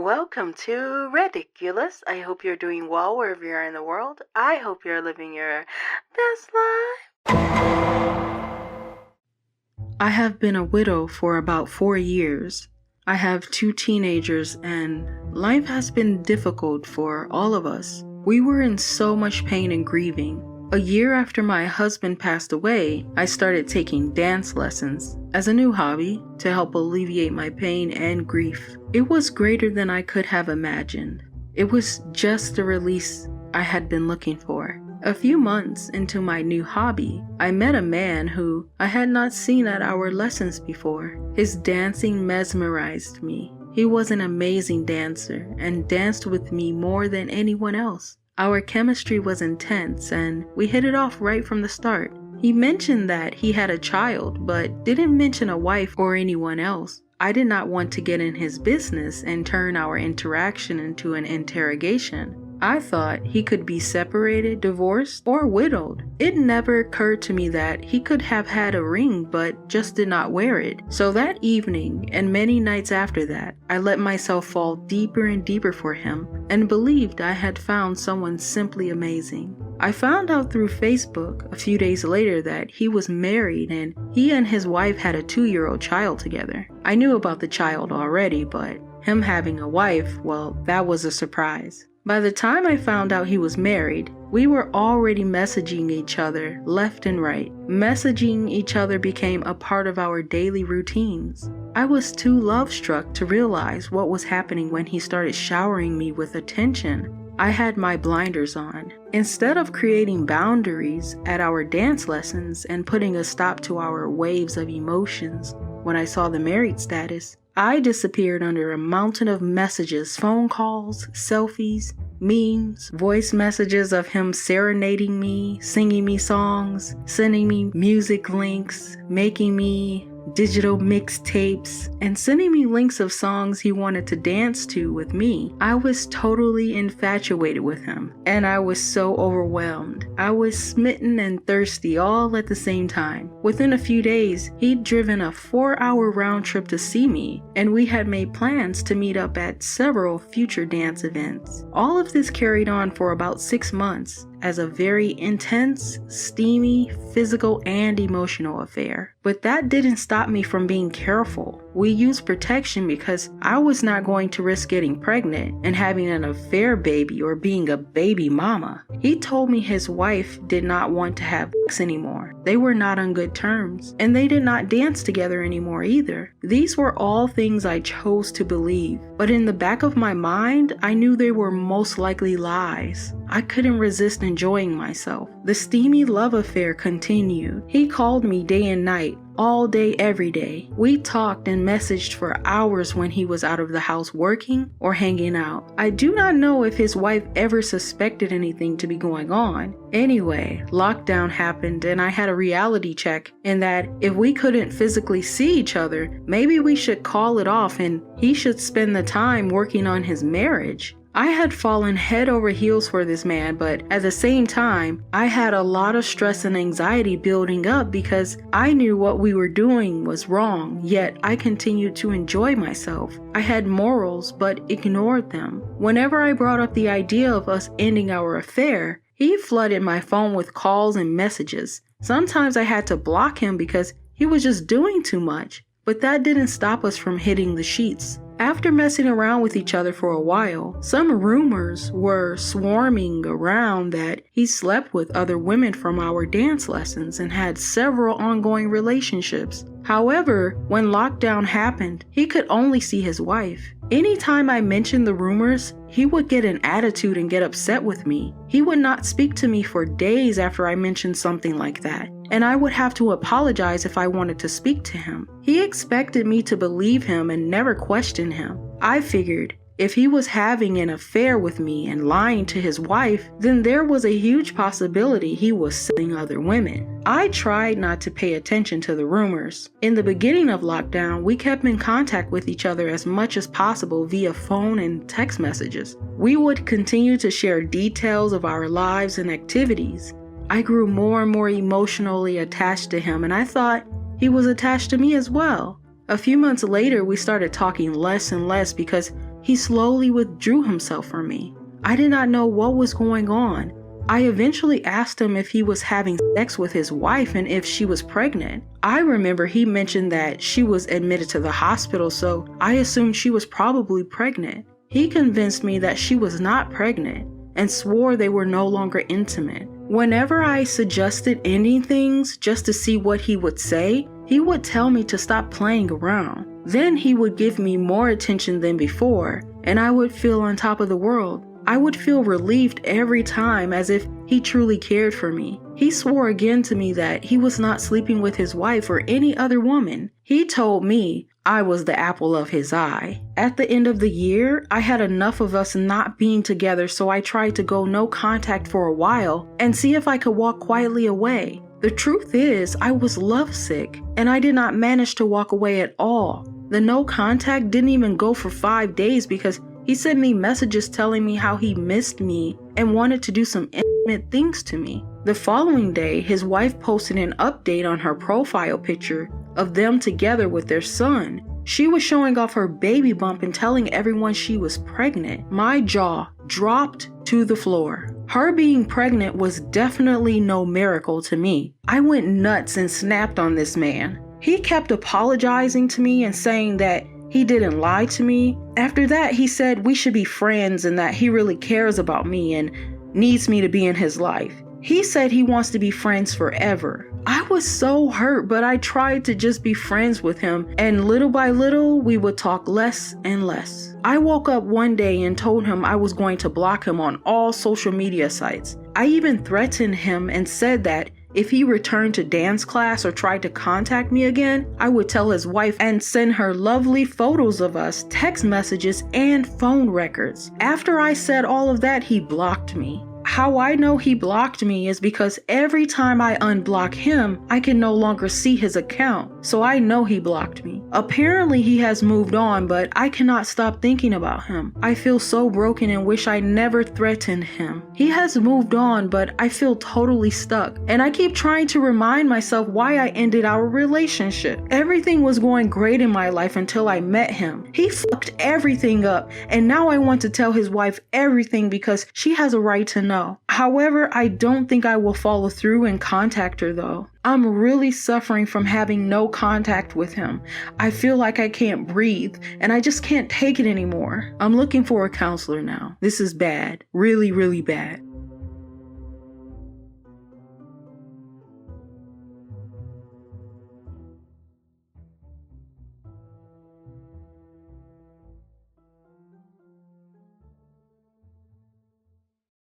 welcome to Ridiculous. I hope you're doing well wherever you're in the world. I hope you're living your best life. I have been a widow for about 4 years. I have 2 teenagers and life has been difficult for all of us. We were in so much pain and grieving. A year after my husband passed away, I started taking dance lessons as a new hobby to help alleviate my pain and grief. It was greater than I could have imagined. It was just the release I had been looking for. A few months into my new hobby, I met a man who I had not seen at our lessons before. His dancing mesmerized me. He was an amazing dancer and danced with me more than anyone else. Our chemistry was intense and we hit it off right from the start. He mentioned that he had a child, but didn't mention a wife or anyone else. I did not want to get in his business and turn our interaction into an interrogation. I thought he could be separated, divorced, or widowed. It never occurred to me that he could have had a ring but just did not wear it. So that evening and many nights after that, I let myself fall deeper and deeper for him and believed I had found someone simply amazing. I found out through Facebook a few days later that he was married and he and his wife had a 2-year-old child together. I knew about the child already, but him having a wife, well, that was a surprise. By the time I found out he was married, we were already messaging each other left and right. Messaging each other became a part of our daily routines. I was too love-struck to realize what was happening when he started showering me with attention. I had my blinders on. Instead of creating boundaries at our dance lessons and putting a stop to our waves of emotions when I saw the married status, I disappeared under a mountain of messages, phone calls, selfies, memes, voice messages of him serenading me, singing me songs, sending me music links, making me digital mixtapes, and sending me links of songs he wanted to dance to with me. I was totally infatuated with him, and I was so overwhelmed. I was smitten and thirsty all at the same time. Within a few days, he'd driven a 4-hour round trip to see me, and we had made plans to meet up at several future dance events. All of this carried on for about 6 months as a very intense, steamy, physical, and emotional affair. But that didn't stop me from being careful. We used protection because I was not going to risk getting pregnant and having an affair baby or being a baby mama. He told me his wife did not want to have sex anymore. They were not on good terms, and they did not dance together anymore either. These were all things I chose to believe, but in the back of my mind, I knew they were most likely lies. I couldn't resist enjoying myself. The steamy love affair continued. He called me day and night, all day, every day. We talked and messaged for hours when he was out of the house working or hanging out. I do not know if his wife ever suspected anything to be going on. Anyway, lockdown happened and I had a reality check in that if we couldn't physically see each other, maybe we should call it off and he should spend the time working on his marriage. I had fallen head over heels for this man, but at the same time, I had a lot of stress and anxiety building up because I knew what we were doing was wrong, yet I continued to enjoy myself. I had morals, but ignored them. Whenever I brought up the idea of us ending our affair, he flooded my phone with calls and messages. Sometimes I had to block him because he was just doing too much, but that didn't stop us from hitting the sheets. After messing around with each other for a while, some rumors were swarming around that he slept with other women from our dance lessons and had several ongoing relationships. However, when lockdown happened, he could only see his wife. Anytime I mentioned the rumors, he would get an attitude and get upset with me. He would not speak to me for days after I mentioned something like that, and I would have to apologize if I wanted to speak to him. He expected me to believe him and never question him. I figured if he was having an affair with me and lying to his wife, then there was a huge possibility he was seeing other women. I tried not to pay attention to the rumors. In the beginning of lockdown, we kept in contact with each other as much as possible via phone and text messages. We would continue to share details of our lives and activities. I grew more and more emotionally attached to him, and I thought he was attached to me as well. A few months later, we started talking less and less because he slowly withdrew himself from me. I did not know what was going on. I eventually asked him if he was having sex with his wife and if she was pregnant. I remember he mentioned that she was admitted to the hospital, so I assumed she was probably pregnant. He convinced me that she was not pregnant and swore they were no longer intimate. Whenever I suggested ending things just to see what he would say, he would tell me to stop playing around. Then he would give me more attention than before, and I would feel on top of the world. I would feel relieved every time, as if he truly cared for me. He swore again to me that he was not sleeping with his wife or any other woman. He told me I was the apple of his eye. At the end of the year, I had enough of us not being together, so I tried to go no contact for a while and see if I could walk quietly away. The truth is, I was lovesick, and I did not manage to walk away at all. The no contact didn't even go for 5 days because he sent me messages telling me how he missed me and wanted to do some intimate things to me. The following day, his wife posted an update on her profile picture of them together with their son. She was showing off her baby bump and telling everyone she was pregnant. My jaw dropped to the floor. Her being pregnant was definitely no miracle to me. I went nuts and snapped on this man. He kept apologizing to me and saying that he didn't lie to me. After that, he said we should be friends and that he really cares about me and needs me to be in his life. He said he wants to be friends forever. I was so hurt, but I tried to just be friends with him, and little by little, we would talk less and less. I woke up one day and told him I was going to block him on all social media sites. I even threatened him and said that if he returned to dance class or tried to contact me again, I would tell his wife and send her lovely photos of us, text messages, and phone records. After I said all of that, he blocked me. How I know he blocked me is because every time I unblock him, I can no longer see his account, so I know he blocked me. Apparently he has moved on, but I cannot stop thinking about him. I feel so broken and wish I never threatened him. He has moved on, but I feel totally stuck, and I keep trying to remind myself why I ended our relationship. Everything was going great in my life until I met him. He fucked everything up, and now I want to tell his wife everything because she has a right to know. However, I don't think I will follow through and contact her though. I'm really suffering from having no contact with him. I feel like I can't breathe and I just can't take it anymore. I'm looking for a counselor now. This is bad. Really, really bad.